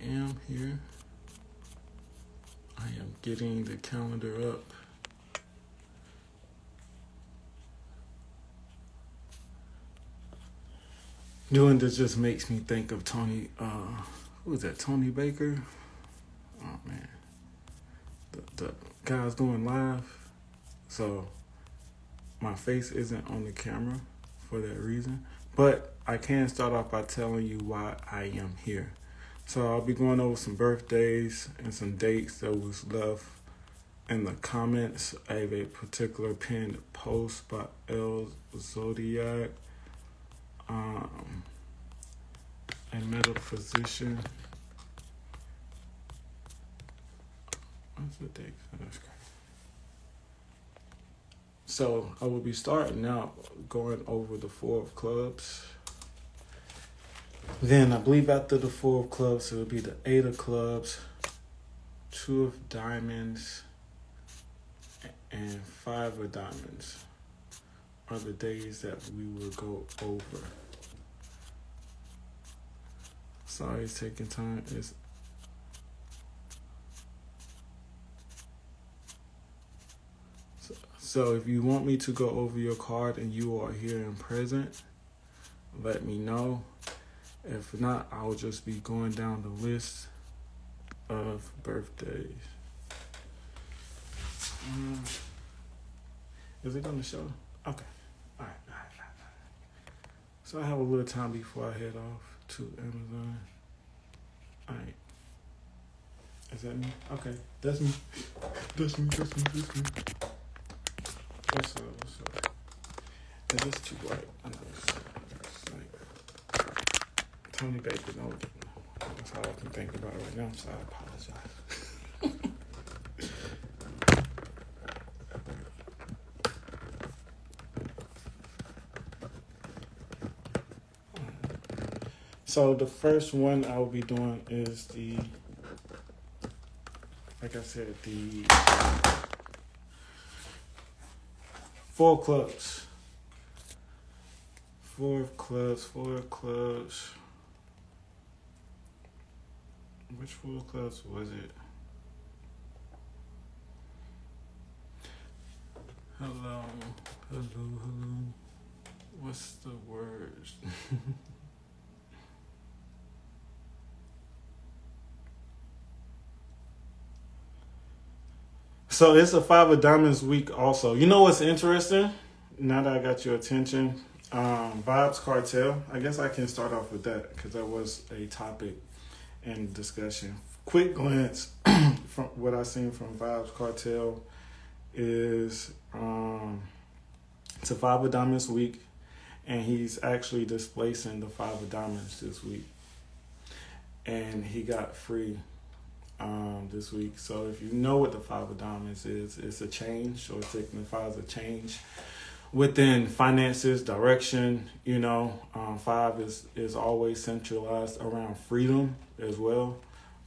am here. I am getting the calendar up. Doing this just makes me think of Tony, who was that, Tony Baker? Oh man, the guy's going live. So my face isn't on the camera for that reason. But I can start off by telling you why I am here. So I'll be going over some birthdays and some dates that was left in the comments of a particular pinned post by L Zodiac, a metaphysician. What's the date? That's crazy. So I will be starting out going over the Four of Clubs. Then I believe after the Four of Clubs, it will be the Eight of Clubs, Two of Diamonds, and Five of Diamonds are the days that we will go over. Sorry, it's taking time. So if you want me to go over your card and you are here and present, let me know. If not, I'll just be going down the list of birthdays. Is it on the show? Okay. All right. So I have a little time before I head off to Amazon. All right. Is that me? Okay. That's me. What's up? Is this too bright? I know it's like Tony Baker. No, that's all I can think about right now, so I apologize. So the first one I'll be doing is the Four of Clubs. Four of Clubs. Which Four of Clubs was it? Hello. What's the word? So it's a Five of Diamonds week also. You know what's interesting? Now that I got your attention, Vibes Cartel. I guess I can start off with that because that was a topic in discussion. Quick glance from what I've seen from Vibes Cartel is it's a Five of Diamonds week, and he's actually displacing the Five of Diamonds this week. And he got free this week. So if you know what the Five of Diamonds is, it's a change, or it signifies a change within finances, direction. Five is always centralized around freedom as well.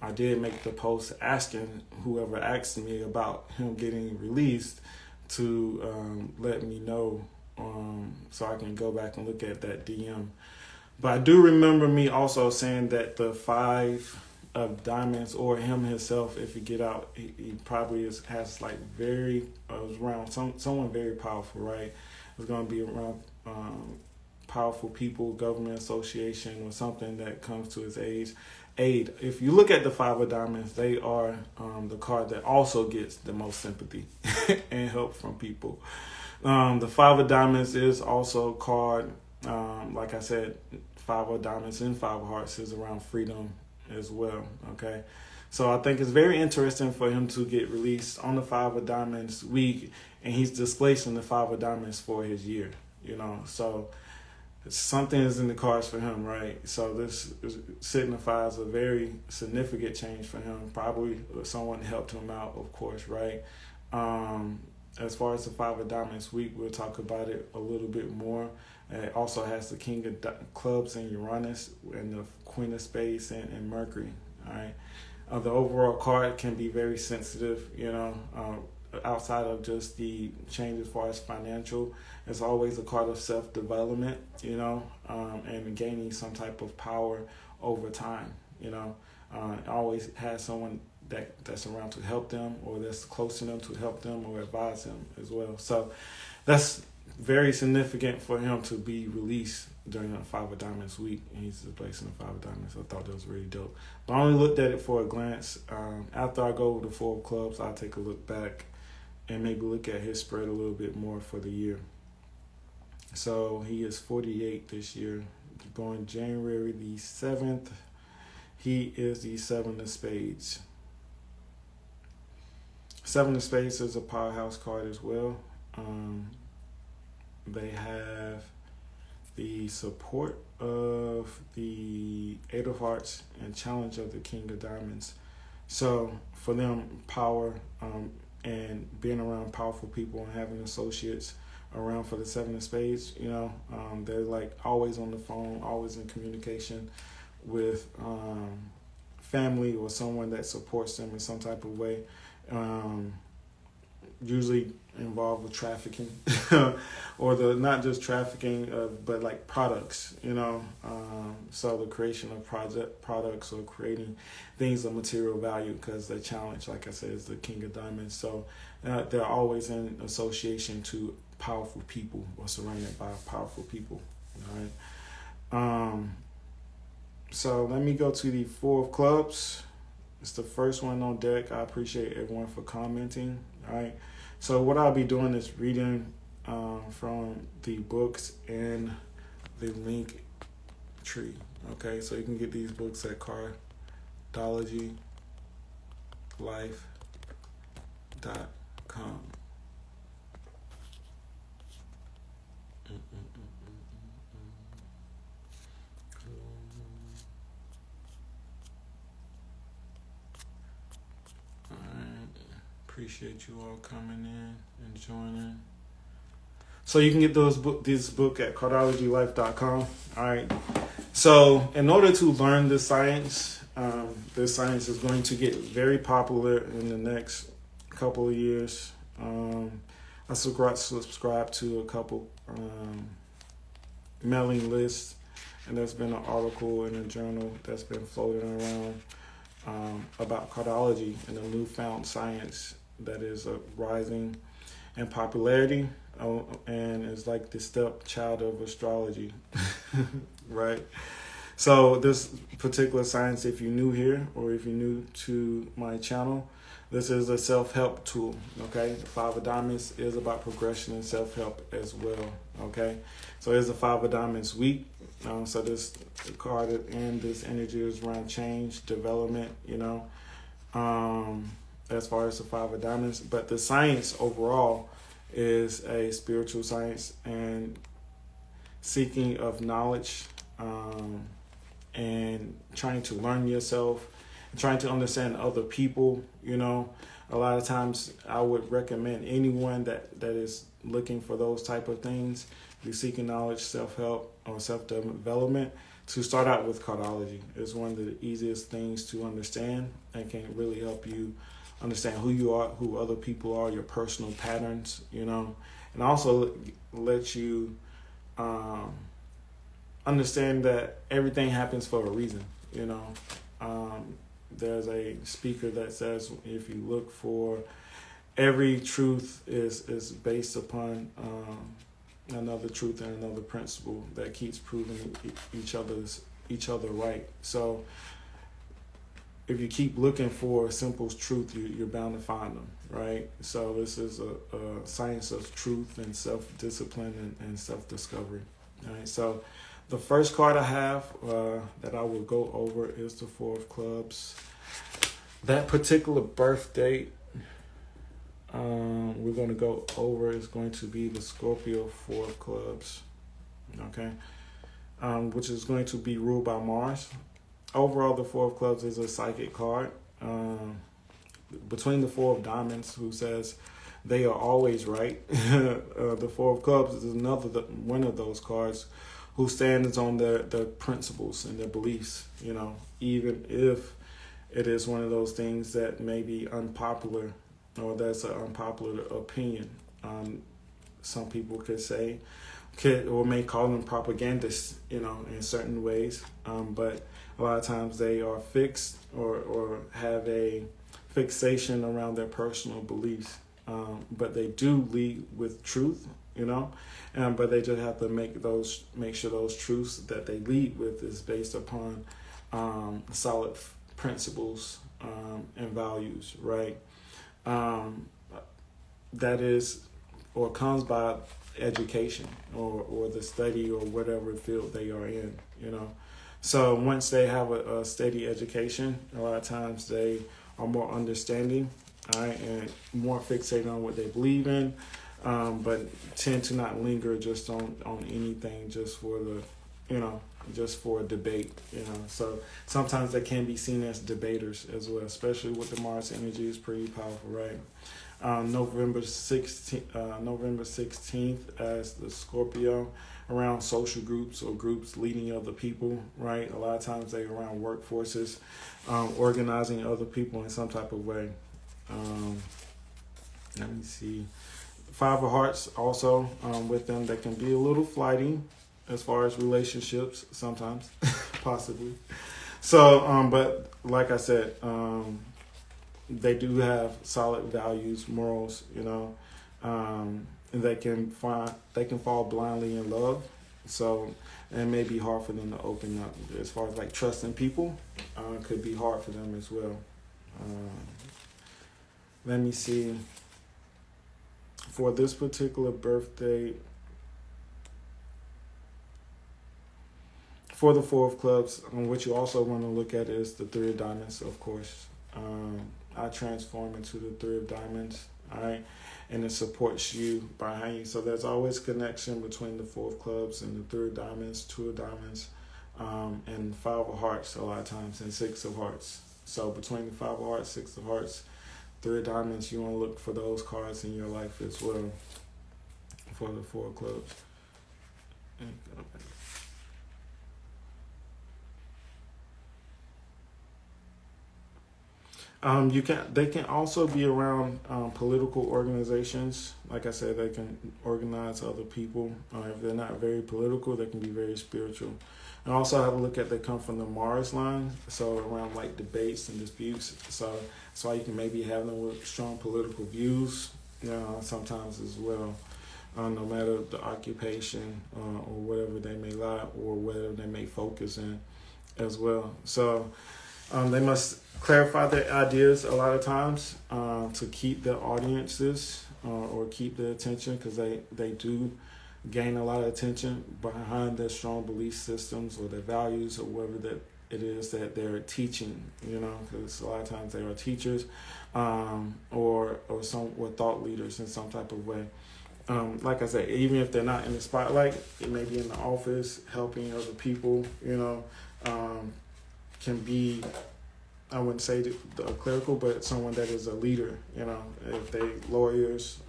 I did make the post asking whoever asked me about him getting released to let me know so I can go back and look at that DM. But I do remember me also saying that the Five of Diamonds, or him himself, if you get out, he probably has like around someone very powerful, right? It's going to be around powerful people, government association, or something that comes to his aid. If you look at the Five of Diamonds, they are the card that also gets the most sympathy and help from people. The Five of Diamonds is also a card, like I said, Five of Diamonds and Five of Hearts is around freedom as well. Okay, so I think it's very interesting for him to get released on the Five of Diamonds week, and he's displacing the Five of Diamonds for his year. So something is in the cards for him, right? So this signifies a very significant change for him. Probably someone helped him out, of course, right? As far as the Five of Diamonds week, we'll talk about it a little bit more. It also has the King of Clubs and Uranus, and the Queen of Spades and Mercury. All right. The overall card can be very sensitive, outside of just the change as far as financial. It's always a card of self-development, and gaining some type of power over time. Always has someone that's around to help them, or that's close to them to help them or advise them as well. So that's very significant for him to be released during the Five of Diamonds week. He's replacing the Five of Diamonds. I thought that was really dope. But I only looked at it for a glance. After I go over the Four of Clubs, I'll take a look back and maybe look at his spread a little bit more for the year. So he is 48 this year. Born January the 7th. He is the Seven of Spades. Seven of Spades is a powerhouse card as well. They have the support of the Eight of Hearts and challenge of the King of Diamonds. So for them, power and being around powerful people and having associates around for the Seven of Spades, they're like always on the phone, always in communication with family or someone that supports them in some type of way. Usually involved with trafficking or not just trafficking, but like products, so the creation of products or creating things of material value, because the challenge, like I said, is the King of Diamonds. So they're always in association to powerful people or surrounded by powerful people. All right. So let me go to the Four of Clubs. It's the first one on deck. I appreciate everyone for commenting. All right. So what I'll be doing is reading from the books in the link tree. Okay. So you can get these books at cardologylife.com. Appreciate you all coming in and joining. So you can get this book at cardologylife.com. All right. So in order to learn this science is going to get very popular in the next couple of years. I subscribe to a couple mailing lists, and there's been an article in a journal that's been floating around about cardology and the newfound science that is rising in popularity, and is like the stepchild of astrology, right? So this particular science, if you're new here or if you're new to my channel, this is a self-help tool, okay? The Five of Diamonds is about progression and self-help as well, okay? So it's a Five of Diamonds week. So this card and this energy is around change, development, as far as the Five of Diamonds. But the science overall is a spiritual science and seeking of knowledge, and trying to learn yourself, trying to understand other people. A lot of times I would recommend anyone that is looking for those type of things, you're seeking knowledge, self-help, or self-development, to start out with cardology. It's one of the easiest things to understand and can really help you understand who you are, who other people are, your personal patterns, and also let you understand that everything happens for a reason. There's a speaker that says if you look for every truth is based upon another truth and another principle that keeps proving each other right. So if you keep looking for simple truth, you're bound to find them, right? So this is a science of truth and self-discipline and self-discovery. All right. So the first card I have that I will go over is the Four of Clubs. That particular birth date we're going to go over is going to be the Scorpio Four of Clubs, okay, which is going to be ruled by Mars. Overall, the Four of Clubs is a psychic card. Between the Four of Diamonds, who says they are always right, the Four of Clubs is one of those cards who stands on their principles and their beliefs, even if it is one of those things that may be unpopular, or that's an unpopular opinion. Some people could say, or may call them propagandists, in certain ways. But A lot of times they are fixed or have a fixation around their personal beliefs, but they do lead with truth, but they just have to make sure those truths that they lead with is based upon solid principles and values, right? That is or comes by education or the study or whatever field they are in, So once they have a steady education, a lot of times they are more understanding, all right, and more fixated on what they believe in, but tend to not linger just on anything just for just for a debate, So sometimes they can be seen as debaters as well, especially with the Mars energy is pretty powerful, right? November 16th as the Scorpio around social groups or groups leading other people, right? A lot of times they around workforces, organizing other people in some type of way. Let me see. Five of Hearts also with them, they can be a little flighty as far as relationships sometimes, possibly. So, but like I said, they do have solid values, morals, and they can fall blindly in love. So, and it may be hard for them to open up as far as like trusting people. Could be hard for them as well. Let me see. For this particular birthday, for the Four of Clubs, what you also want to look at is the Three of Diamonds, of course. I transform into the Three of Diamonds, all right? And it supports you behind you. So there's always connection between the Four of Clubs and the Three of Diamonds, Two of Diamonds, and Five of Hearts a lot of times, and Six of Hearts. So between the Five of Hearts, Six of Hearts, Three of Diamonds, you want to look for those cards in your life as well for the Four of Clubs. They can also be around political organizations. Like I said, they can organize other people. If they're not very political, they can be very spiritual. And also have a look at they come from the Mars line, so around like debates and disputes. So that's why you can maybe have them with strong political views, sometimes as well. No matter the occupation or whatever they may lie or whatever they may focus in as well. So they must clarify their ideas a lot of times to keep their audiences or keep their attention, because they do gain a lot of attention behind their strong belief systems or their values or whatever that it is that they're teaching, because a lot of times they are teachers or thought leaders in some type of way. Like I said, even if they're not in the spotlight, it may be in the office helping other people, can be, I wouldn't say the clerical, but someone that is a leader, if they lawyers,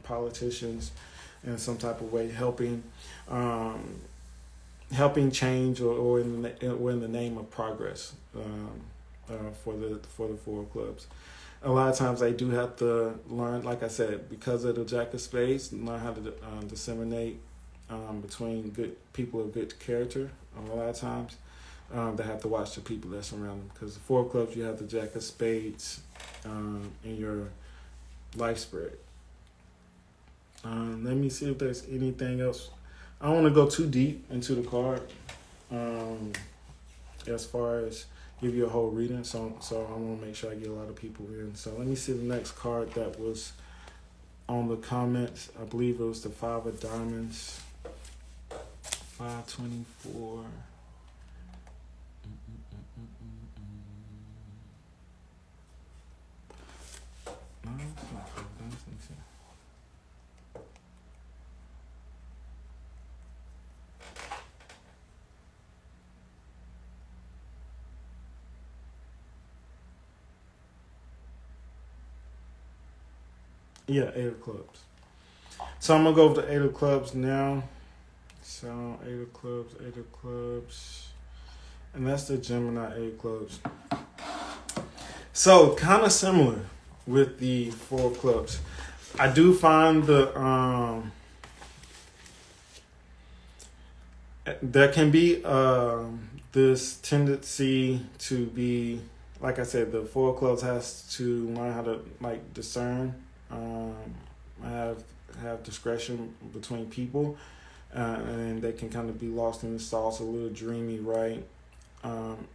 politicians, in some type of way, helping change or in the name of progress for the Four of Clubs. A lot of times they do have to learn, like I said, because of the Jack of Spades, learn how to disseminate between good people of good character. A lot of times they have to watch the people that surround them, because the Four of Clubs, you have the Jack of Spades in your life spread. Let me see if there's anything else. I don't want to go too deep into the card as far as give you a whole reading, so I want to make sure I get a lot of people in. So let me see the next card that was on the comments. I believe it was the Five of Diamonds, 524. No, it's not Five of Diamonds. Let me see. Yeah, Eight of Clubs. So I'm going to go over the Eight of Clubs now. So Eight of Clubs. And that's the Gemini Eight of Clubs. So kind of similar with the Four of Clubs. I do find there can be this tendency to be, like I said, the Four of Clubs has to learn how to like discern, um, have discretion between people, and they can kind of be lost in the sauce, a little dreamy, right?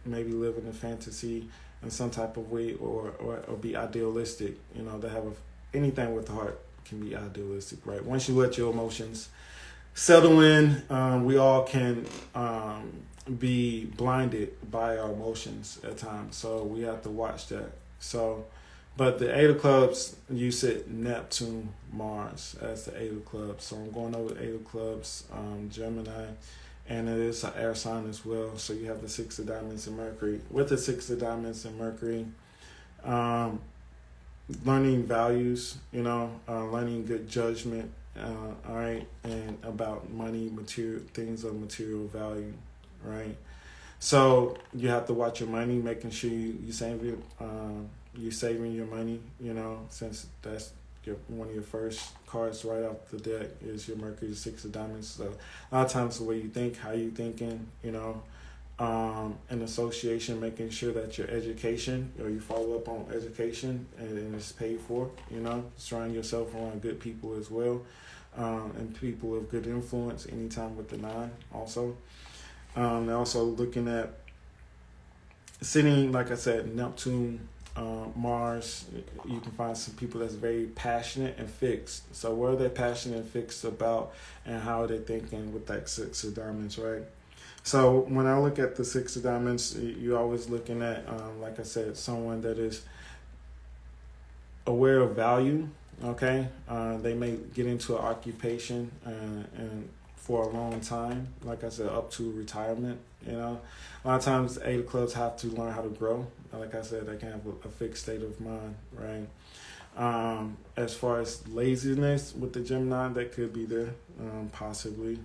Maybe live in a fantasy in some type of way, or be idealistic. They have anything with the heart can be idealistic, right? Once you let your emotions settle in, we all can be blinded by our emotions at times. So we have to watch that. So, but the Eight of Clubs, you said Neptune, Mars as the Eight of Clubs. So I'm going over the Eight of Clubs, Gemini, and it is an air sign as well. So you have the Six of Diamonds and Mercury. With the Six of Diamonds and Mercury, learning values, learning good judgment, all right, and about money, material things of material value, right? So you have to watch your money, making sure you're saving your money, since that's one of your first cards right off the deck is your Mercury, Six of Diamonds. So a lot of times the way you think, how you thinking, an association, making sure that your education or you follow up on education and it's paid for, surround yourself around good people as well, and people of good influence anytime with the 9 also. And also looking at sitting, like I said, Neptune, Mars, you can find some people that's very passionate and fixed. So what are they passionate and fixed about, and how are they thinking with that Six of Diamonds, right? So when I look at the Six of Diamonds, you're always looking at, like I said, someone that is aware of value, okay? They may get into an occupation and for a long time, like I said, up to retirement, A lot of times the Eight of Clubs have to learn how to grow. Like I said, they can have a fixed state of mind, right? As far as laziness with the Gemini, that could be there, possibly,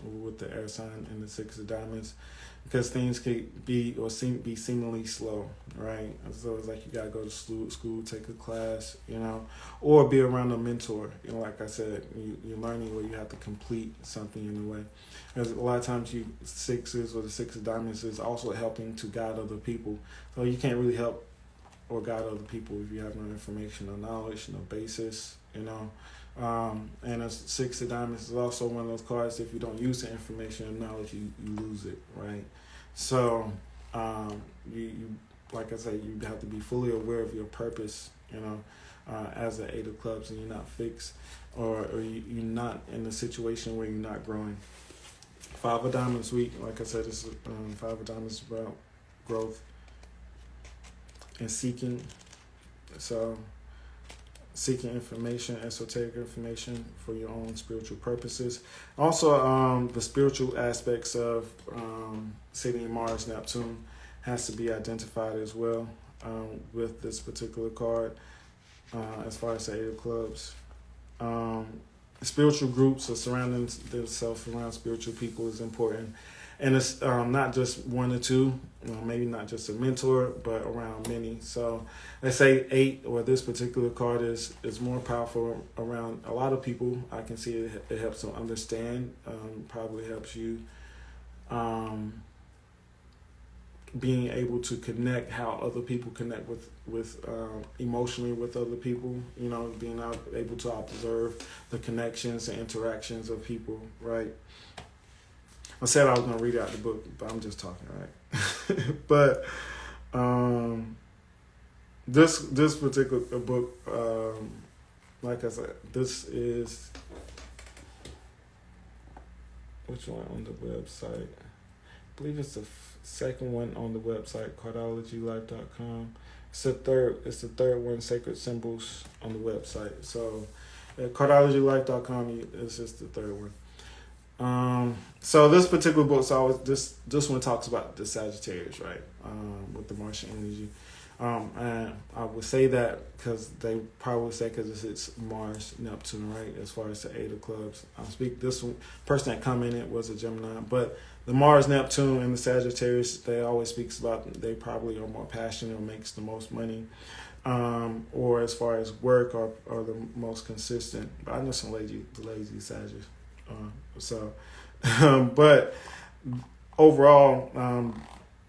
with the air sign and the Six of Diamonds, because things could be be seemingly slow, right? So it's like you gotta go to school, take a class, or be around a mentor. Like I said, you're learning where you have to complete something in a way. Because a lot of times sixes or the Six of Diamonds is also helping to guide other people. So you can't really help or guide other people if you have no information or knowledge, no basis, And a Six of Diamonds is also one of those cards, if you don't use the information and knowledge, you lose it, right? So you like I said, you have to be fully aware of your purpose, as an Eight of Clubs, and you're not fixed, or you're not in a situation where you're not growing. Five of Diamonds week, like I said, this is Five of Diamonds about growth and seeking. So seeking information, esoteric information for your own spiritual purposes. Also, the spiritual aspects of sitting Mars, Neptune has to be identified as well with this particular card, as far as the Eight of Clubs. Spiritual groups or surrounding themselves around spiritual people is important. And it's not just one or two, maybe not just a mentor, but around many. So let's say 8, or this particular card is more powerful around a lot of people. I can see it helps them understand, probably helps you being able to connect how other people connect with emotionally with other people, being able to observe the connections and interactions of people, right? I said I was going to read out the book, but I'm just talking, right? But this particular book, like I said, this is, which one on the website? I believe it's the second one on the website, cardologylife.com. It's the third one, Sacred Symbols, on the website. So cardologylife.com is just the third one. So this particular book, this one talks about the Sagittarius, right? With the Martian energy. And I would say that because they probably say because it's Mars, Neptune, right? As far as the Eight of Clubs. This one, person that commented was a Gemini, but the Mars, Neptune, and the Sagittarius, they always speaks about they probably are more passionate or makes the most money, or as far as work are the most consistent. But I know some lazy Sagittarius. But overall,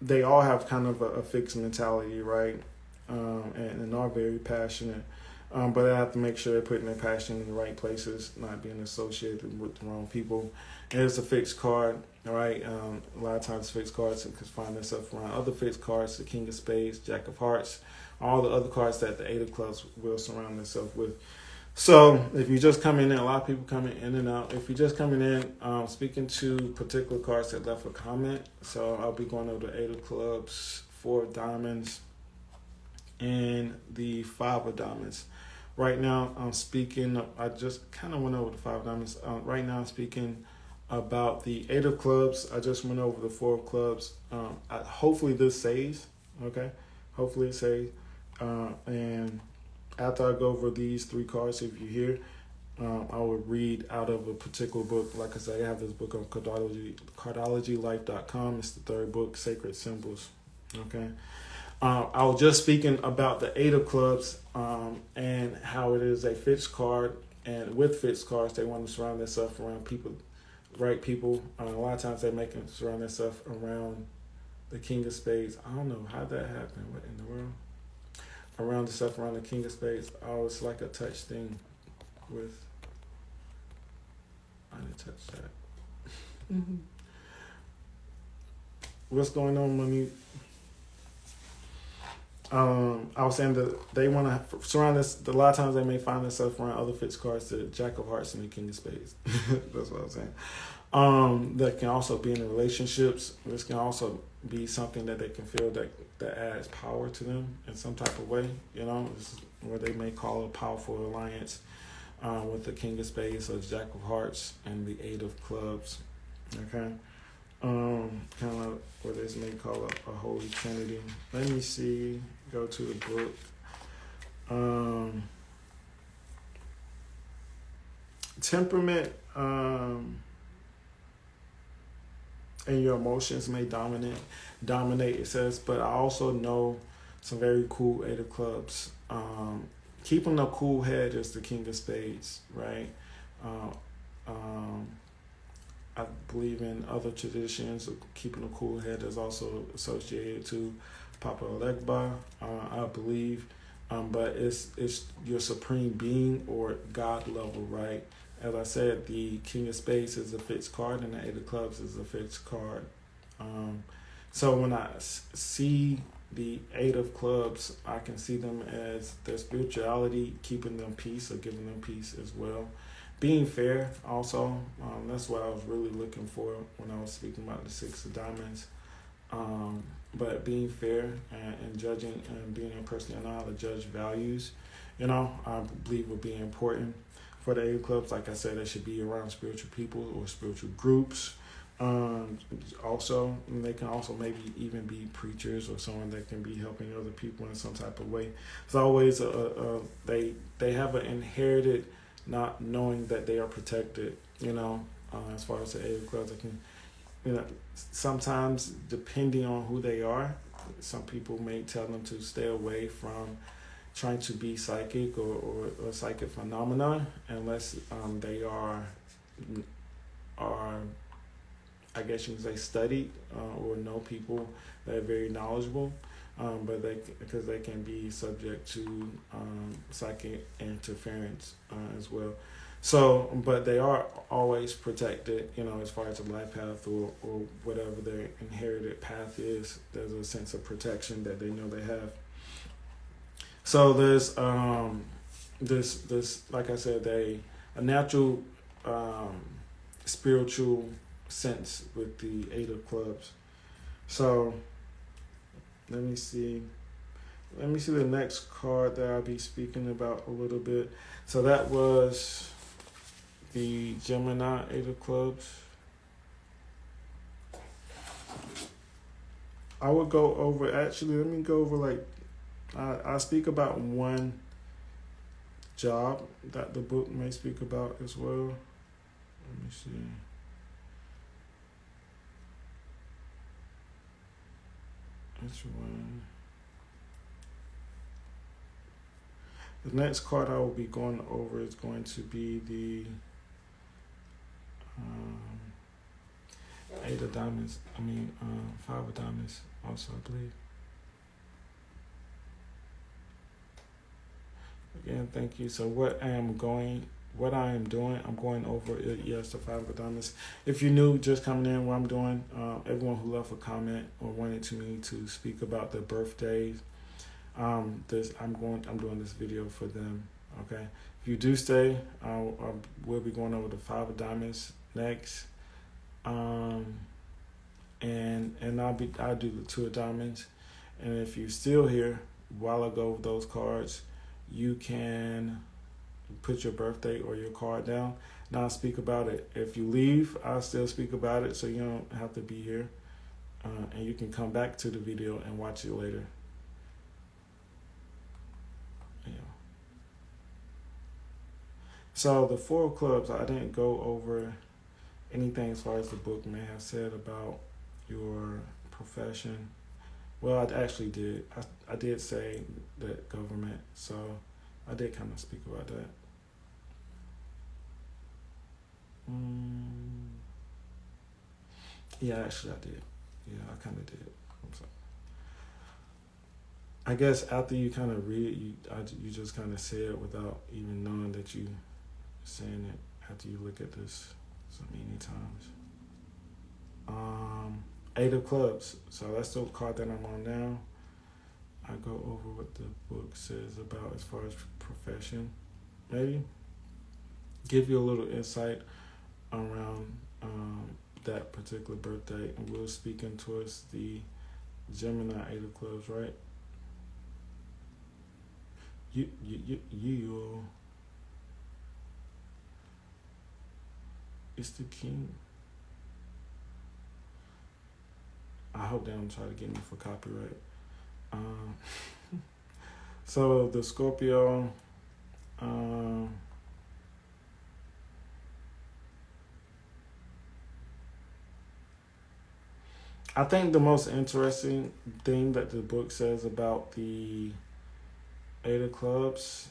they all have kind of a fixed mentality, right? And are very passionate. But they have to make sure they're putting their passion in the right places, not being associated with the wrong people. And it's a fixed card, all right? A lot of times fixed cards can find themselves around other fixed cards, the King of Spades, Jack of Hearts, all the other cards that the Eight of Clubs will surround themselves with. So if you're just coming in, a lot of people coming in and out. If you're just coming in, speaking to particular cards that left a comment. So I'll be going over the Eight of Clubs, Four of Diamonds, and the Five of Diamonds. Right now, I'm speaking. I just kind of went over the Five of Diamonds. Right now, I'm speaking about the Eight of Clubs. I just went over the Four of Clubs. Hopefully, this saves. Okay, hopefully it saves. And after I go over these three cards, if you're here, I will read out of a particular book. Like I said, I have this book on cardologylife.com. It's the third book, Sacred Symbols. Okay. I was just speaking about the Eight of Clubs and how it is a fixed card. And with fixed cards, they want to surround themselves around people, right people. A lot of times they make them surround themselves around the King of Spades. I don't know how that happened. What in the world? Around the stuff around the King of Spades. Oh, it's like a touch thing with. I didn't touch that. Mm-hmm. What's going on, Monique? I was saying that they want to surround this. A lot of times they may find themselves around other fixed cards, the Jack of Hearts and the King of Spades. That's what I was saying. That can also be in relationships. This can also be something that they can feel that adds power to them in some type of way. You know, this is where they may call a powerful alliance with the King of Spades or Jack of Hearts and the Eight of Clubs. Okay. Kind of what they may call a holy trinity. Let me see. Go to the book. Temperament and your emotions may dominate. It says, but I also know some very cool Eight of Clubs. Keeping a cool head is the King of Spades, right? I believe in other traditions, keeping a cool head is also associated to Papa Legba, I believe. But it's your supreme being or God level, right? As I said, the King of Spades is a fixed card and the Eight of Clubs is a fixed card. So when I see the Eight of Clubs, I can see them as their spirituality, keeping them peace or giving them peace as well. Being fair also, that's what I was really looking for when I was speaking about the Six of Diamonds. But being fair and judging and being a person that knows how to judge values, I believe would be important for the Eight of Clubs. Like I said, they should be around spiritual people or spiritual groups. Also, they can also maybe even be preachers or someone that can be helping other people in some type of way. It's always they have an inherited not knowing that they are protected, as far as the Eight of Clubs. They can, sometimes depending on who they are, some people may tell them to stay away from trying to be psychic or psychic phenomena unless they are I guess you can say studied or know people that are very knowledgeable. But because they can be subject to psychic interference as well. So, but they are always protected, as far as the life path or whatever their inherited path is. There's a sense of protection that they know they have. So there's this like I said, a natural spiritual sense with the Eight of Clubs. So let me see the next card that I'll be speaking about a little bit. So that was the Gemini Eight of Clubs. I would go over, let me go over I speak about one job that the book may speak about as well. Let me see. Which one? The next card I will be going over is going to be the eight of diamonds. Five of diamonds also, I believe. Again, thank you. So what I am doing, I'm going over it. Yes, the five of diamonds. If you're new, just coming in, what I'm doing, everyone who left a comment or wanted to me to speak about their birthdays, I'm doing this video for them. Okay. If you do stay, we'll be going over the five of diamonds next. And I'll do the two of diamonds. And if you're still here while I go over those cards, you can put your birthday or your card down and I'll speak about it. If you leave, I'll still speak about it, so you don't have to be here. And you can come back to the video and watch it later. Yeah. So the Four of Clubs, I didn't go over anything as far as the book may have said about your profession. Well, I actually did. I did say that government, so I did kind of speak about that. Yeah, actually I did. Yeah, I kind of did. I'm sorry. I guess after you kind of read it, you just kind of say it without even knowing that you saying it after you look at this so many times. Eight of Clubs. So that's the card that I'm on now. I go over what the book says about as far as profession. Maybe give you a little insight around that particular birthday. And we're speaking towards the Gemini Eight of Clubs, right? You. It's the King. I hope they don't try to get me for copyright. So the Scorpio, I think the most interesting thing that the book says about the Eight of Clubs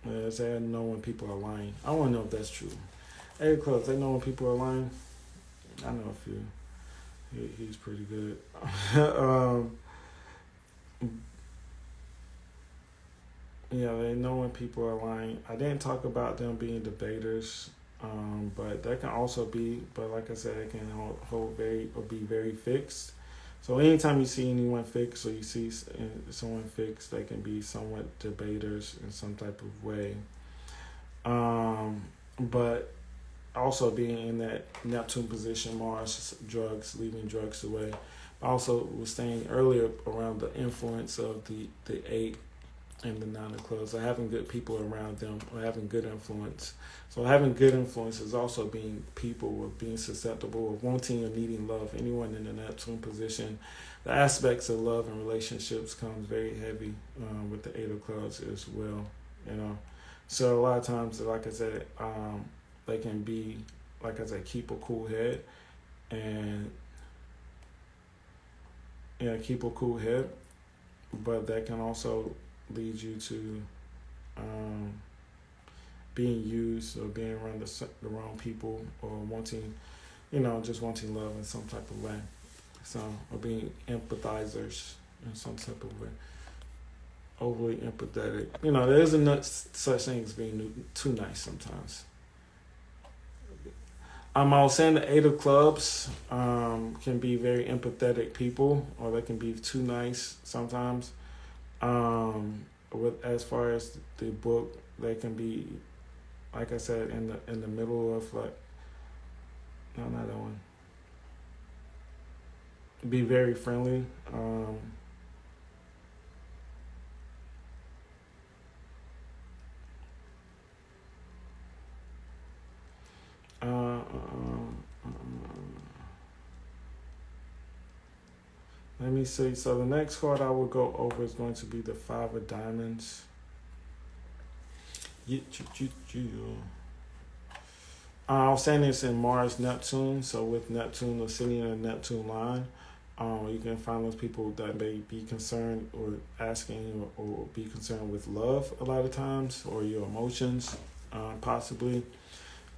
is they know when people are lying. I want to know if that's true. Eight of Clubs, they know when people are lying. I know a few. He's pretty good. Yeah, they know when people are lying. I didn't talk about them being debaters, but that can also be. But like I said, it can be very fixed. So anytime you see anyone fixed or you see someone fixed, they can be somewhat debaters in some type of way. But also being in that Neptune position, Mars, drugs, leaving drugs away. Also was saying earlier around the influence of the eight and the nine of clubs, or having good people around them, or having good influence. So having good influence is also being people, or being susceptible, or wanting or needing love. Anyone in the Neptune position, the aspects of love and relationships comes very heavy with the eight of clubs as well. So a lot of times, like I said, they can be, like I said, keep a cool head and keep a cool head, but that can also lead you to being used or being around the wrong people, or wanting, just wanting love in some type of way. So, or being empathizers in some type of way. Overly empathetic. There isn't such thing as being too nice sometimes. I was saying the Eight of Clubs can be very empathetic people, or they can be too nice sometimes. As far as the book, they can be, like I said, in the middle of not that one. Be very friendly. Let me see. So the next card I will go over is going to be the Five of Diamonds. I was saying this in Mars, Neptune. So with Neptune, or sitting in a Neptune line, you can find those people that may be concerned or asking or be concerned with love a lot of times, or your emotions, possibly.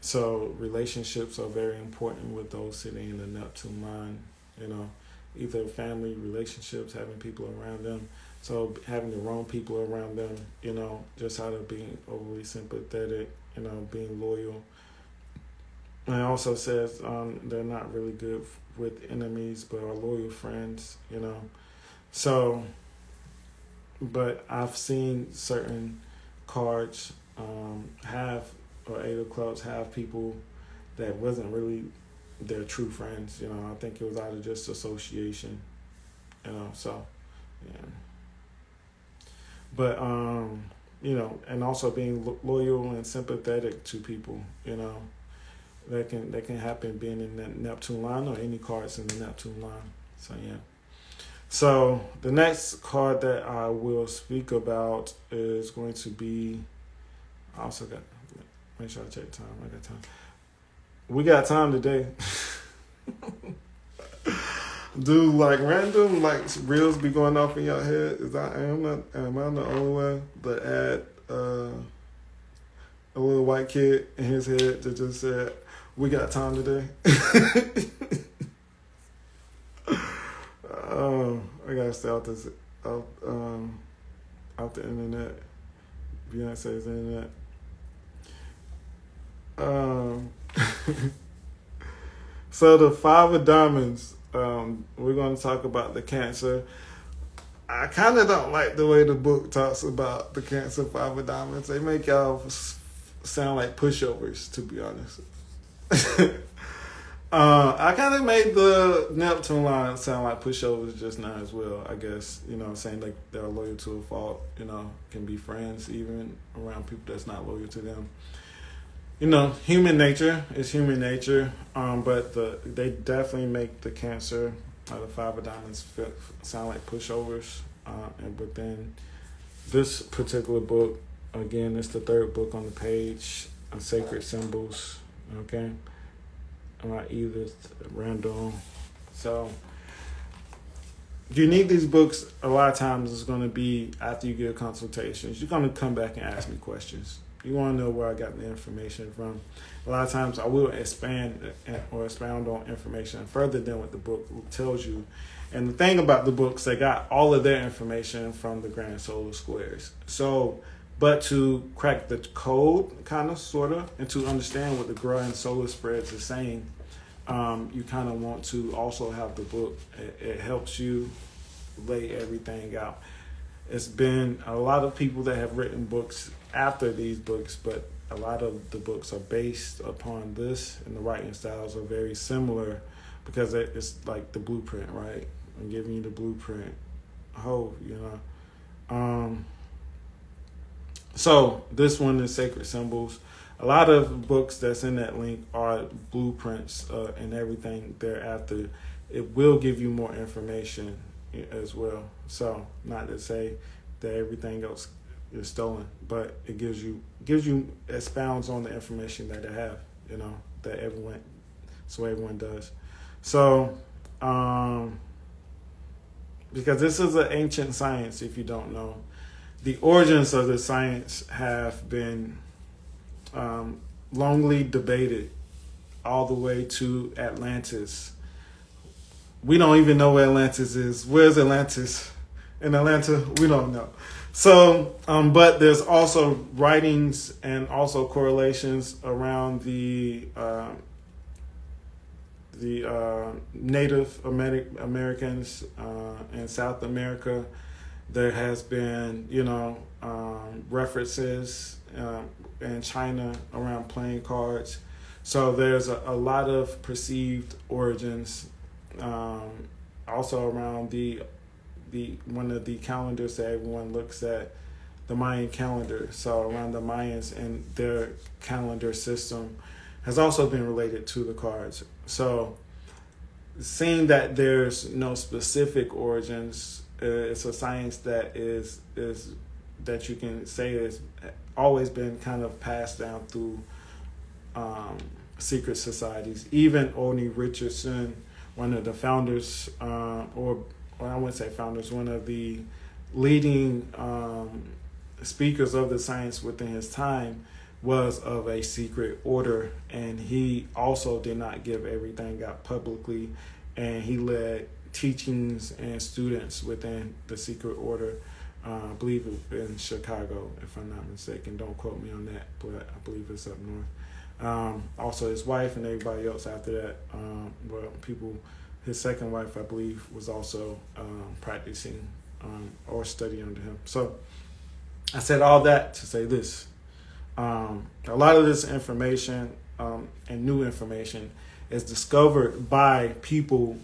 So relationships are very important with those sitting in the Neptune line, you know, either family relationships, having people around them. So having the wrong people around them, you know, just out of being overly sympathetic, you know, being loyal. And it also says they're not really good with enemies, but are loyal friends, you know. So, but I've seen certain cards have, or Eight of Clubs have people that wasn't really their true friends, you know. I think it was out of just association, you know. So, yeah. But you know, and also being loyal and sympathetic to people, you know, that can happen being in that Neptune line or any cards in the Neptune line. So yeah. So the next card that I will speak about is going to be. I also got make sure I check time. I got time. We got time today. Do like random like reels be going off in your head? Am I the only one that add a little white kid in his head that just said, "We got time today"? I gotta stay out the internet. Beyonce's internet. So the Five of Diamonds. We're going to talk about the Cancer. I kind of don't like the way the book talks about the Cancer Five of Diamonds. They make y'all sound like pushovers, to be honest. I kind of made the Neptune line sound like pushovers just now as well, I guess. You know, saying like they're loyal to a fault, you know, can be friends even around people that's not loyal to them. You know, human nature is human nature, but they definitely make the Cancer, the Five of Diamonds, sound like pushovers. And within this particular book, again, it's the third book on the page, Sacred Symbols, okay? Edith Randall. So, you need these books, a lot of times it's going to be after you get a consultation. You're going to come back and ask me questions. You want to know where I got the information from. A lot of times I will expound on information further than what the book tells you. And the thing about the books, they got all of their information from the Grand Solar Squares. So, but to crack the code, kind of, sort of, and to understand what the Grand Solar Spreads are saying, you kind of want to also have the book. It helps you lay everything out. It's been a lot of people that have written books after these books, but a lot of the books are based upon this, and the writing styles are very similar because it's like the blueprint, right? I'm giving you the blueprint. You know. So this one is Sacred Symbols. A lot of books that's in that link are blueprints and everything thereafter. It will give you more information as well. So not to say that everything else is stolen, but it gives you expounds on the information that they have, you know, that everyone does. So because this is an ancient science, if you don't know, the origins of the science have been longly debated all the way to Atlantis. We don't even know where Atlantis is. Where's Atlantis? In Atlanta? We don't know. So, but there's also writings and also correlations around the Native Americans in South America. There has been, you know, references in China around playing cards. So there's a lot of perceived origins. Also around the one of the calendars that everyone looks at, the Mayan calendar. So around the Mayans and their calendar system has also been related to the cards. So seeing that there's no specific origins, it's a science that is that you can say has always been kind of passed down through secret societies. Even Oni Richardson, one of the founders, or I wouldn't say founders, one of the leading speakers of the science within his time, was of a secret order, and he also did not give everything out publicly, and he led teachings and students within the secret order. I believe it in Chicago, if I'm not mistaken. Don't quote me on that, but I believe it's up north. Also, his wife and everybody else after that, his second wife, I believe, was also practicing or studying under him. So I said all that to say this. A lot of this information and new information is discovered by people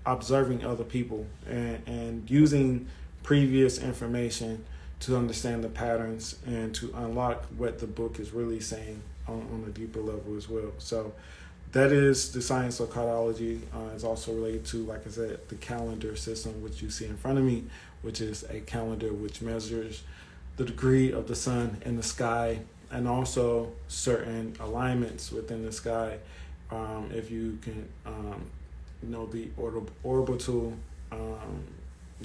observing other people and using previous information to understand the patterns and to unlock what the book is really saying on a deeper level as well. So that is the science of cardiology. It's also related to, like I said, the calendar system, which you see in front of me, which is a calendar which measures the degree of the sun in the sky and also certain alignments within the sky. If you can the orbital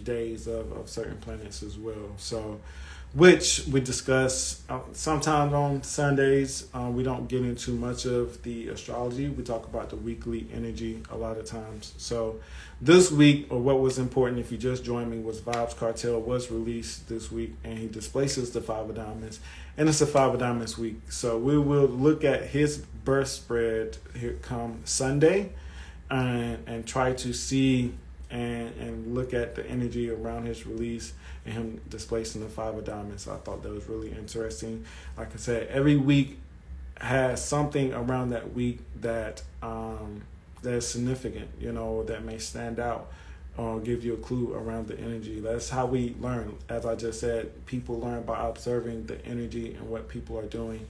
days of certain planets as well. So, which we discuss sometimes on Sundays. We don't get into much of the astrology. We talk about the weekly energy a lot of times. So this week, or what was important if you just joined me, was Vibes Cartel was released this week, and he displaces the Five of Diamonds, and it's a Five of Diamonds week. So we will look at his birth spread here come Sunday and try to see and look at the energy around his release and him displacing the Five of Diamonds. So I thought that was really interesting. Like I said, every week has something around that week that is significant, that may stand out or give you a clue around the energy. That's how we learn. As I just said, people learn by observing the energy and what people are doing.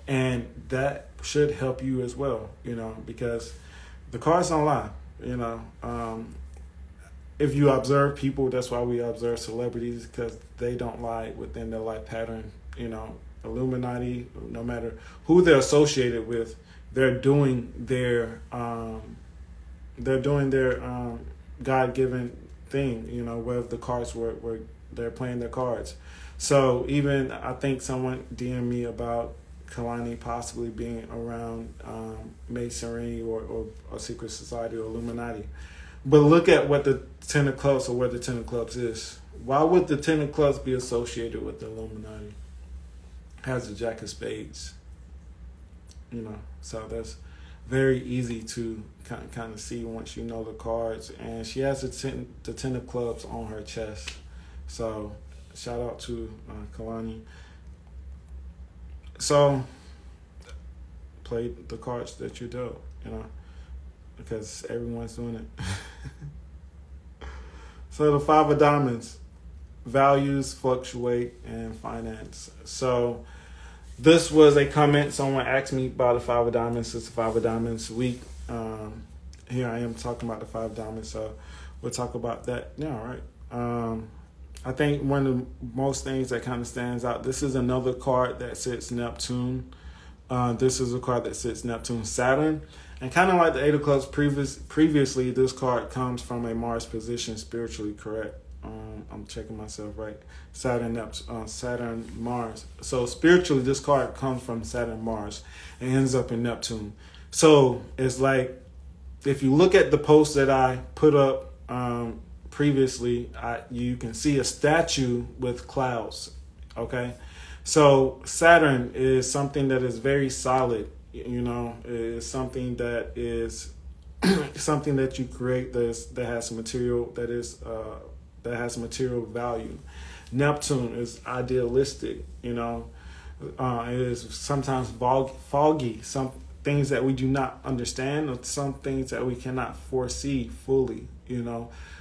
And that should help you as well, because the cards don't lie, if you observe people, that's why we observe celebrities, because they don't lie within their life pattern. Illuminati, no matter who they're associated with, they're doing their God-given thing. Whether the cards were they're playing their cards. So even I think someone DM'd me about Kalani possibly being around Masonry or secret society or Illuminati. But look at what the Ten of Clubs or where the Ten of Clubs is. Why would the Ten of Clubs be associated with the Illuminati? Has the Jack of Spades. So that's very easy to kind of see once you know the cards. And she has the Ten of Clubs on her chest. So shout out to Kalani. So play the cards that you dealt, because everyone's doing it. So the Five of Diamonds, values fluctuate and finance. So this was a comment someone asked me about the Five of Diamonds. It's the Five of Diamonds week. Here I am talking about the Five of Diamonds, so we'll talk about that now, right? I think one of the most things that kind of stands out, this is another card that sits Neptune. This is a card that sits Neptune, Saturn. And kind of like the Eight of Clubs previously, this card comes from a Mars position, spiritually correct. I'm checking myself right. Saturn, Mars. So spiritually, this card comes from Saturn, Mars, and ends up in Neptune. So it's like, if you look at the post that I put up previously, you can see a statue with clouds. Okay, so Saturn is something that is very solid. Is something that is something that you create that has material that has material value. Neptune is idealistic. It is sometimes foggy. Some things that we do not understand, or some things that we cannot foresee fully.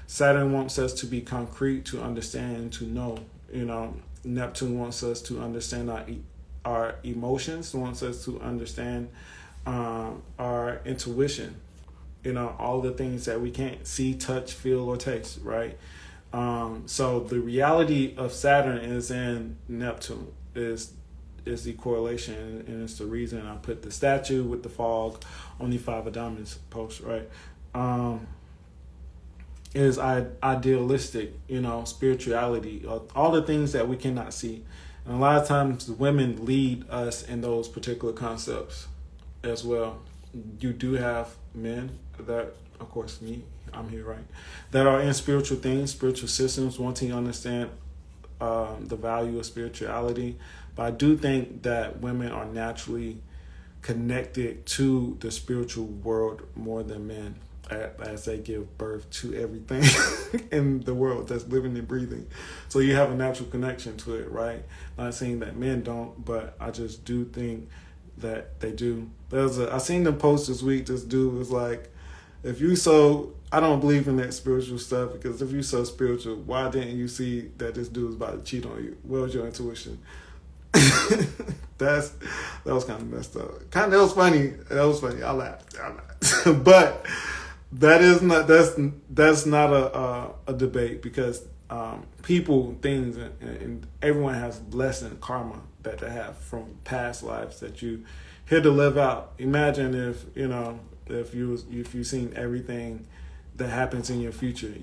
Saturn wants us to be concrete, to understand, and to know. Neptune wants us to understand our emotions, wants us to understand our intuition. All the things that we can't see, touch, feel, or taste, right? So the reality of Saturn is in Neptune, is the correlation, and it's the reason I put the statue with the fog on the Five of Diamonds post, right? Is idealistic, spirituality, all the things that we cannot see. And a lot of times the women lead us in those particular concepts as well. You do have men that, of course, me, I'm here, right, that are in spiritual things, spiritual systems, wanting to understand the value of spirituality. But I do think that women are naturally connected to the spiritual world more than men, as they give birth to everything in the world that's living and breathing. So you have a natural connection to it, right? Not saying that men don't, but I just do think that they do. I seen them post this week. This dude was like, I don't believe in that spiritual stuff, because if you so spiritual, why didn't you see that this dude was about to cheat on you? Where was your intuition? That was kind of messed up. That was funny. I laughed. But that's not a debate, because people, things, and everyone has blessing karma that they have from past lives that you here to live out. Imagine if you've seen everything that happens in your future,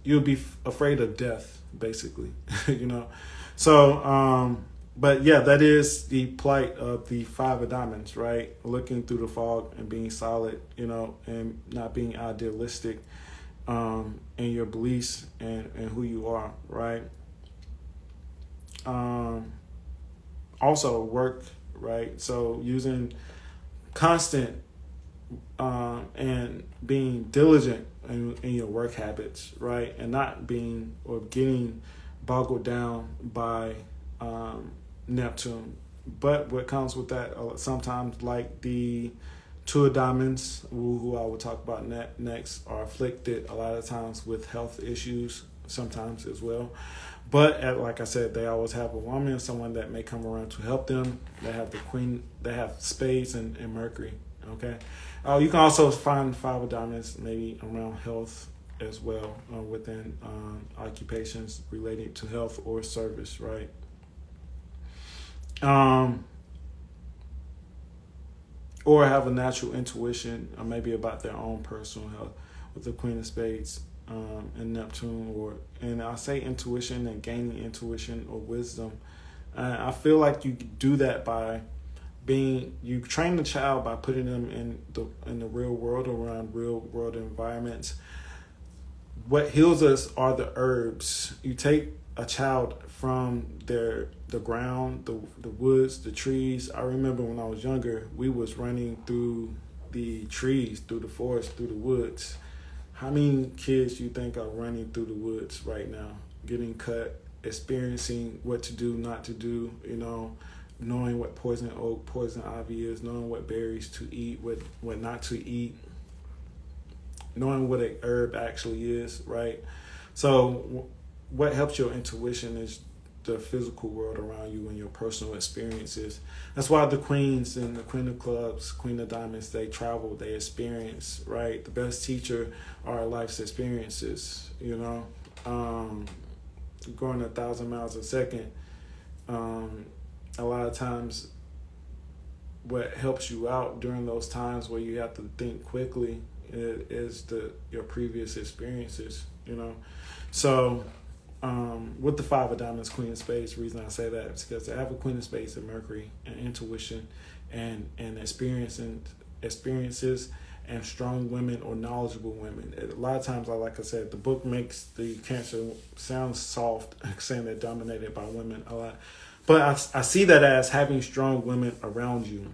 you'll be afraid of death, basically. So but yeah, that is the plight of the Five of Diamonds, right? Looking through the fog and being solid, and not being idealistic in your beliefs and who you are, right? Also work, right? So using constant and being diligent in your work habits, right? And not being or getting boggled down by Neptune. But what comes with that sometimes, like the Two of Diamonds, who I will talk about next, are afflicted a lot of times with health issues sometimes as well. But like I said, they always have a woman, someone that may come around to help them. They have the Queen, they have Spades and Mercury. Okay. You can also find Five of Diamonds maybe around health as well, within occupations related to health or service, right? Or have a natural intuition, or maybe about their own personal health, with the Queen of Spades and Neptune. And I say intuition and gaining intuition or wisdom. I feel like you do that by you train the child by putting them in the real world, around real world environments. What heals us are the herbs. You take a child from the ground, the woods, the trees. I remember when I was younger, we was running through the trees, through the forest, through the woods. How many kids do you think are running through the woods right now, getting cut, experiencing what to do, not to do, knowing what poison oak, poison ivy is, knowing what berries to eat, what not to eat, knowing what a herb actually is, right? So what helps your intuition is the physical world around you and your personal experiences. That's why the queens and the Queen of Clubs, Queen of Diamonds, they travel, they experience, right? The best teacher are life's experiences, going 1,000 miles a second. A lot of times what helps you out during those times where you have to think quickly is your previous experiences, So with the Five of Diamonds, Queen of Spades, the reason I say that is because they have a Queen of Spades and Mercury and intuition and experiences and strong women or knowledgeable women. A lot of times, like I said, the book makes the Cancer sound soft, saying they're dominated by women a lot. But I see that as having strong women around you,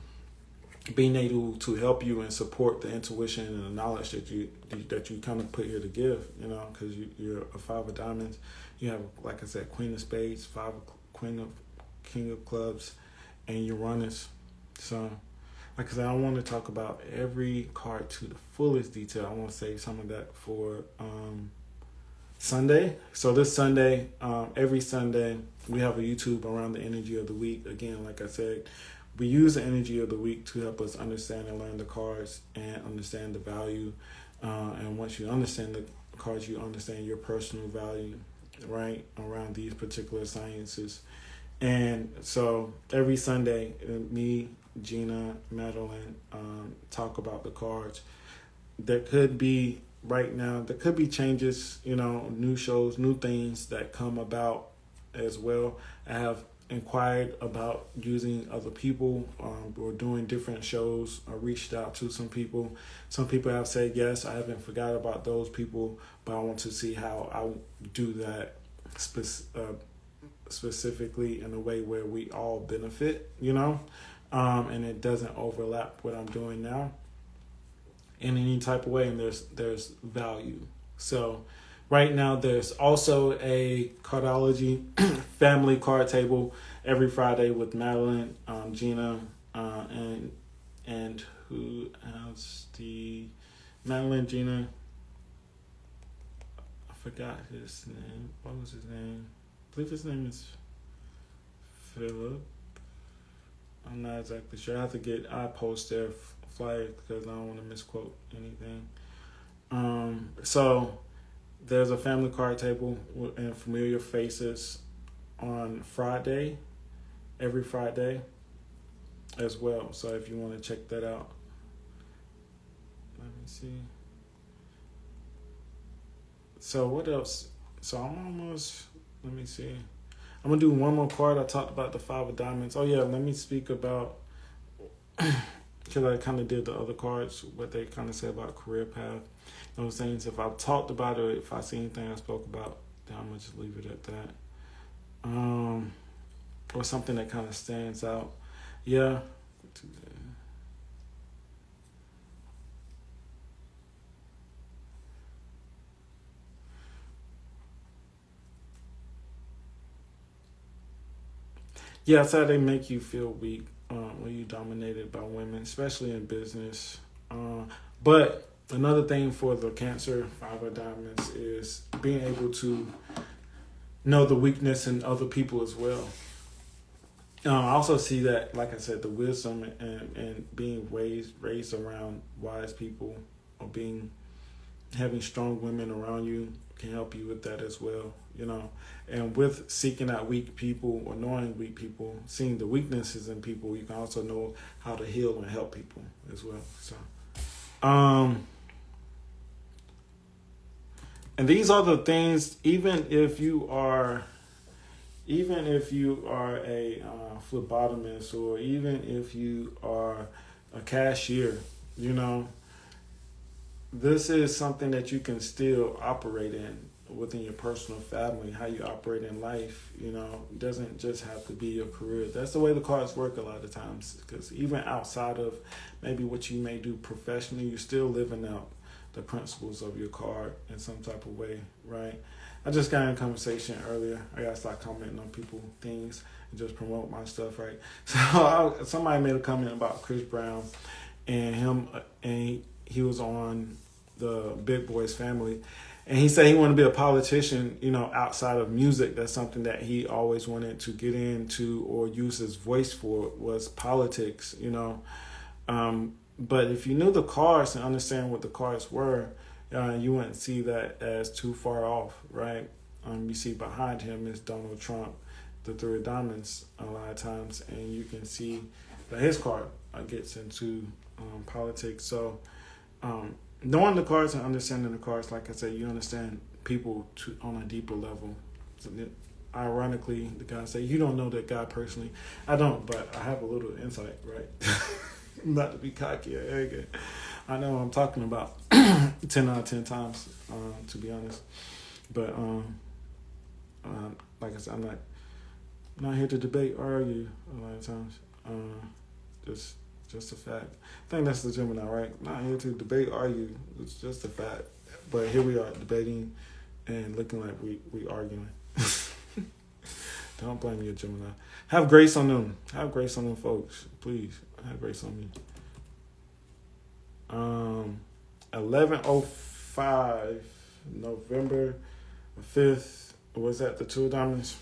being able to help you and support the intuition and the knowledge that you kind of put here to give, because you're a Five of Diamonds. You have, like I said, Queen of Spades, King of Clubs, and Uranus. So, like I said, I want to talk about every card to the fullest detail. I want to save some of that for Sunday. So this Sunday, every Sunday, we have a YouTube around the energy of the week. Again, like I said, we use the energy of the week to help us understand and learn the cards and understand the value. And once you understand the cards, you understand your personal value, right, around these particular sciences. And so every Sunday, me, Gina, Madeline, talk about the cards. There could be, right now, there could be changes, new shows, new things that come about as well. I have inquired about using other people or doing different shows. I reached out to some people. Some people have said yes. I haven't forgot about those people, but I want to see how I do that specifically in a way where we all benefit, and it doesn't overlap what I'm doing now in any type of way, and there's value. So right now there's also a cardology family card table every Friday with Madeline, Gina, and who else? The Madeline, Gina. I forgot his name. What was his name? I believe his name is Philip. I'm not exactly sure. I post their flyer because I don't want to misquote anything. So there's a family card table and familiar faces on Friday, every Friday as well. So if you want to check that out, let me see. So what else? So let me see. I'm going to do one more card. I talked about the Five of Diamonds. Oh yeah, let me speak about, because I kind of did the other cards, what they kind of say about career path. Those things, if I've talked about it, if I see anything I spoke about, then I'm going to just leave it at that. Or something that kind of stands out. Yeah. Yeah, that's how they make you feel weak when you're dominated by women, especially in business. But another thing for the Cancer Five of Diamonds is being able to know the weakness in other people as well. I also see that, like I said, the wisdom and being raised around wise people, or having strong women around you can help you with that as well, And with seeking out weak people or knowing weak people, seeing the weaknesses in people, you can also know how to heal and help people as well. So, and these are the things. Even if you are a phlebotomist, or even if you are a cashier, this is something that you can still operate in within your personal family, how you operate in life. It doesn't just have to be your career. That's the way the cards work a lot of times, because even outside of maybe what you may do professionally, you're still living out the principles of your card in some type of way, right? I just got in a conversation earlier. I gotta start commenting on people things and just promote my stuff, right? So somebody made a comment about Chris Brown and him, and he was on the Big Boys Family, and he said he wanted to be a politician, outside of music. That's something that he always wanted to get into or use his voice for, was politics, But if you knew the cards and understand what the cards were, you wouldn't see that as too far off, right? You see behind him is Donald Trump, the Three of Diamonds, a lot of times, and you can see that his card gets into politics. So knowing the cards and understanding the cards, like I said, you understand people on a deeper level. So ironically, the guy say, you don't know that guy personally. I don't, but I have a little insight, right? Not to be cocky or arrogant. I know what I'm talking about 10 out of 10 times, to be honest. But like I said, I'm not here to debate or argue a lot of times. Just a fact. I think that's the Gemini, right? Not here to debate, argue. It's just a fact. But here we are debating and looking like we arguing. Don't blame your Gemini. Have grace on them. Have grace on them, folks. Please have grace on me. 11:05, November 5th. Was that the Two of Diamonds?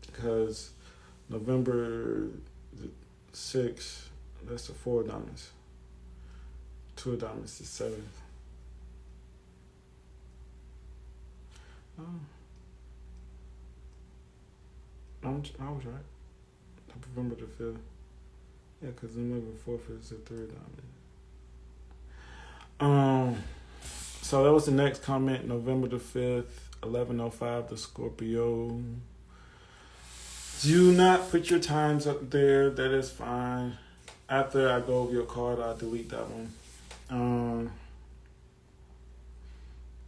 Because November 6th, that's the Four of Diamonds. Two of Diamonds is 7th. I was right. November the 5th. Yeah, because November 4th is the Three of Diamonds. So that was the next comment. November the 5th, 11:05, the Scorpio. Do not put your times up there. That is fine. After I go over your card, I'll delete that one.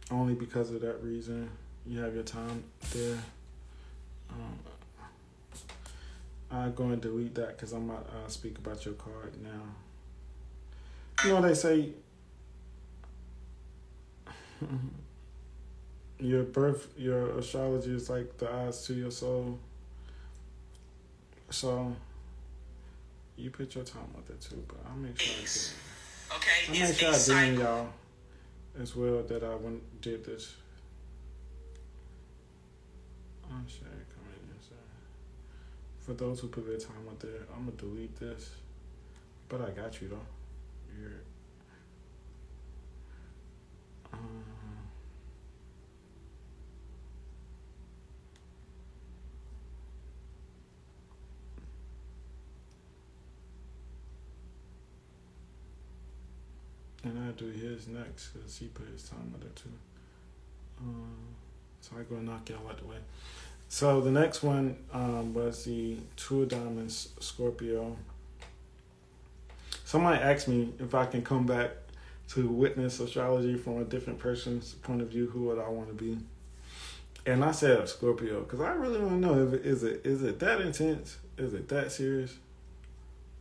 Only because of that reason. You have your time there. I'm going to delete that because I'm not speak about your card now. You know what they say? Your astrology is like the eyes to your soul. So you put your time with it too, but I'll make sure I do y'all as well that I did this. Oh shit, come in, sir. For those who put their time up there, I'm gonna delete this. But I got you though. You're and I do his next because he put his time up there too. So I go knock y'all out the way. So the next one was the Two of Diamonds Scorpio. Somebody asked me if I can come back to witness astrology from a different person's point of view. Who would I want to be? And I said Scorpio because I really want to know if is it that intense? Is it that serious?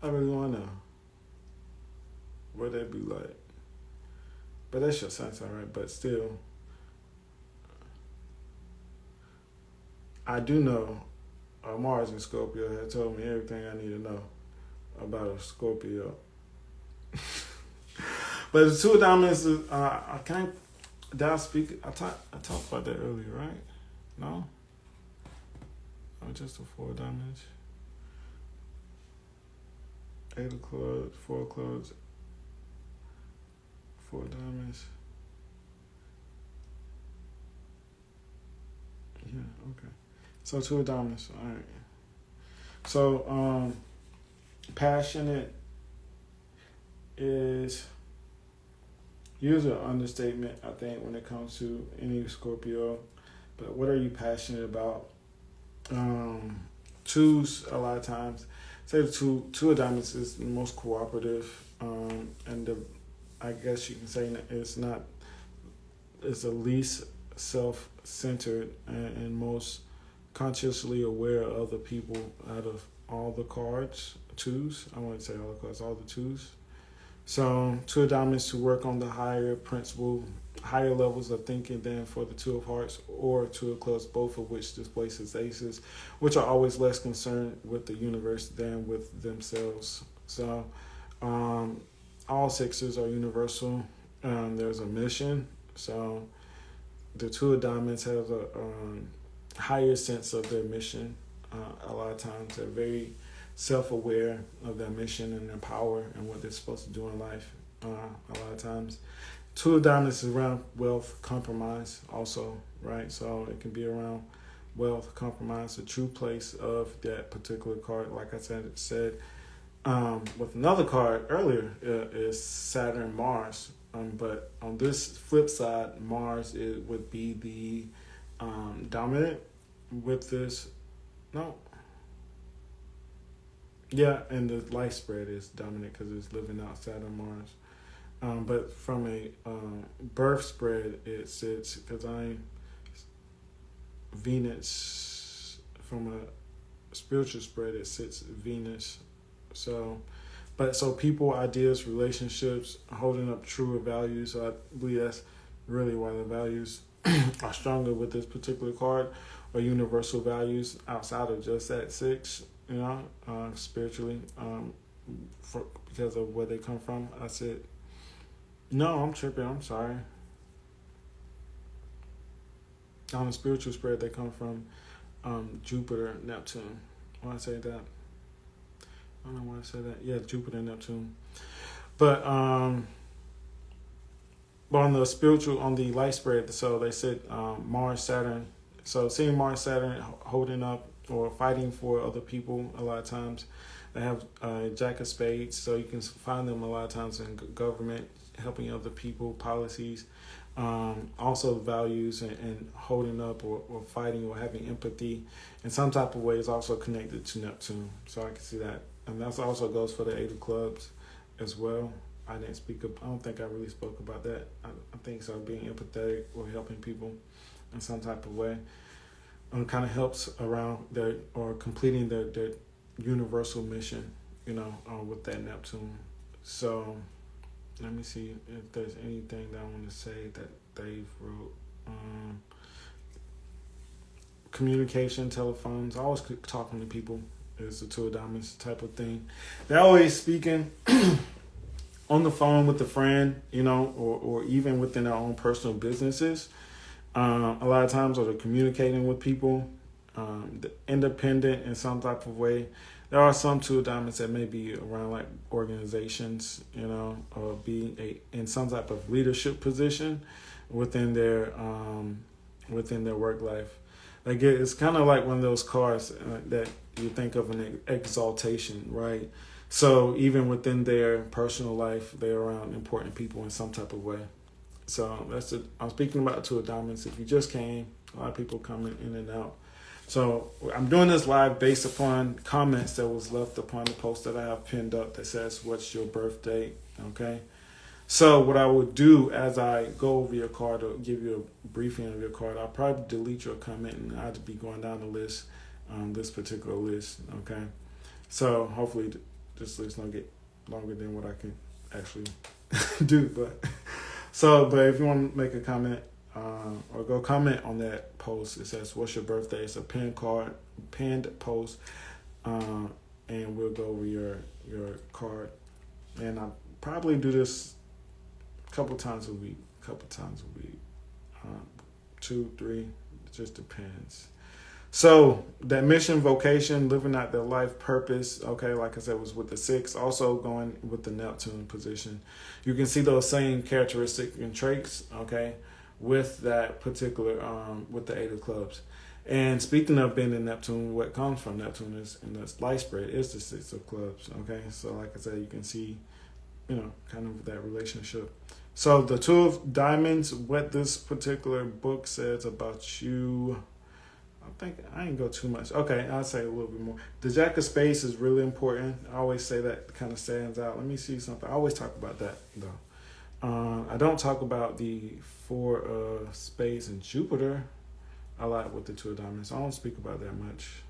I really want to know what that'd be like. But that's your sense, all right. But still, I do know Mars in Scorpio had told me everything I need to know about a Scorpio. But the Two of Diamonds, I can't. Did I speak? I talked about that earlier, right? No. Oh, just the Four of Diamonds. 8 of clubs, 4 of clubs, 4 of diamonds. Yeah, okay. So 2 of diamonds. All right. So passionate is usually an understatement, I think, when it comes to any Scorpio. But what are you passionate about? Twos, a lot of times, say the two of diamonds is the most cooperative, and I guess you can say it's the least self-centered and most consciously aware of other people out of all the cards. Twos, I wouldn't say all the cards, all the twos. So Two of diamonds to work on the higher levels of thinking than for the Two of hearts or Two of clubs, both of which displaces aces, which are always less concerned with the universe than with themselves. So all sixes are universal. There's a mission. So the Two of diamonds have a higher sense of their mission. A lot of times they're very self-aware of their mission and their power and what they're supposed to do in life. A lot of times Two of diamonds is around wealth, compromise also, right? So it can be around wealth, compromise, the true place of that particular card. Like I said, with another card earlier is Saturn, Mars. But on this flip side, Mars would be the dominant with this. No. Yeah, and the life spread is dominant because it's living outside of Mars. But from a birth spread, it sits, because I'm Venus, from a spiritual spread, it sits Venus. So people, ideas, relationships, holding up truer values. So I believe that's really why the values are stronger with this particular card, or universal values outside of just that 6, spiritually, because of where they come from. I said, no, I'm tripping. I'm sorry. On the spiritual spread, they come from Jupiter, Neptune. Why I say that? I don't know why I say that. Yeah, Jupiter, Neptune. But on the spiritual, on the light spread, so they said Mars, Saturn. So seeing Mars, Saturn holding up or fighting for other people, a lot of times they have Jack of Spades. So you can find them a lot of times in government, helping other people, policies. Also values and holding up or fighting or having empathy in some type of way is also connected to Neptune. So I can see that. And that also goes for the Eight of Clubs as well. I don't think I really spoke about that. I think so, being empathetic or helping people in some type of way. Kind of helps around completing their universal mission, with that Neptune. So let me see if there's anything that I want to say that Dave wrote. Communication, telephones, always talking to people is the Two of Diamonds type of thing. They're always speaking on the phone with a friend, or even within their own personal businesses. A lot of times, or they're communicating with people, independent in some type of way. There are some Two of Diamonds that may be around like organizations, or being in some type of leadership position within their work life. Like it's kind of like one of those cards that you think of an exaltation, right? So even within their personal life, they're around important people in some type of way. So that's it. I'm speaking about Two of Diamonds. If you just came, a lot of people coming in and out. So I'm doing this live based upon comments that was left upon the post that I have pinned up that says, "What's your birth date?" Okay. So what I would do as I go over your card or give you a briefing of your card, I'll probably delete your comment and I'll be going down the list, this particular list. Okay. So hopefully this list don't get longer than what I can actually do, but if you want to make a comment or go comment on that post, it says, "What's your birthday?" It's a pinned post, and we'll go over your card. And I probably do this a couple times a week, 2, 3, it just depends. So that mission, vocation, living out their life purpose, okay, like I said, was with the 6, also going with the Neptune position. You can see those same characteristics and traits, okay, with that particular, with the 8 of Clubs. And speaking of being in Neptune, what comes from Neptune is, in the light spread, is the 6 of Clubs, okay? So like I said, you can see, kind of that relationship. So the Two of Diamonds, what this particular book says about you, I think I ain't go too much. Okay, I'll say a little bit more. The Jack of Spades is really important. I always say that kind of stands out. Let me see something. I always talk about that, though. I don't talk about the 4 of Spades and Jupiter a lot with the Two of Diamonds. I don't speak about that much.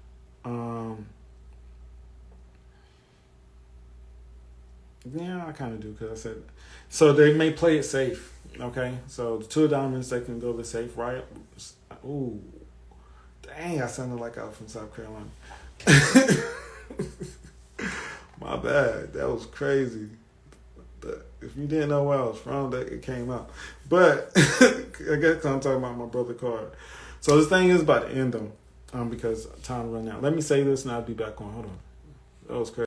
Yeah, I kind of do, because I said, so they may play it safe, okay? So the Two of Diamonds, they can go the safe, right? Ooh. Dang, I sounded like I was from South Carolina. My bad. That was crazy. If you didn't know where I was from, that it came out. But I guess I'm talking about my brother card. So this thing is about to end, though, because time running out. Let me say this and I'll be back on. Hold on. That was crazy.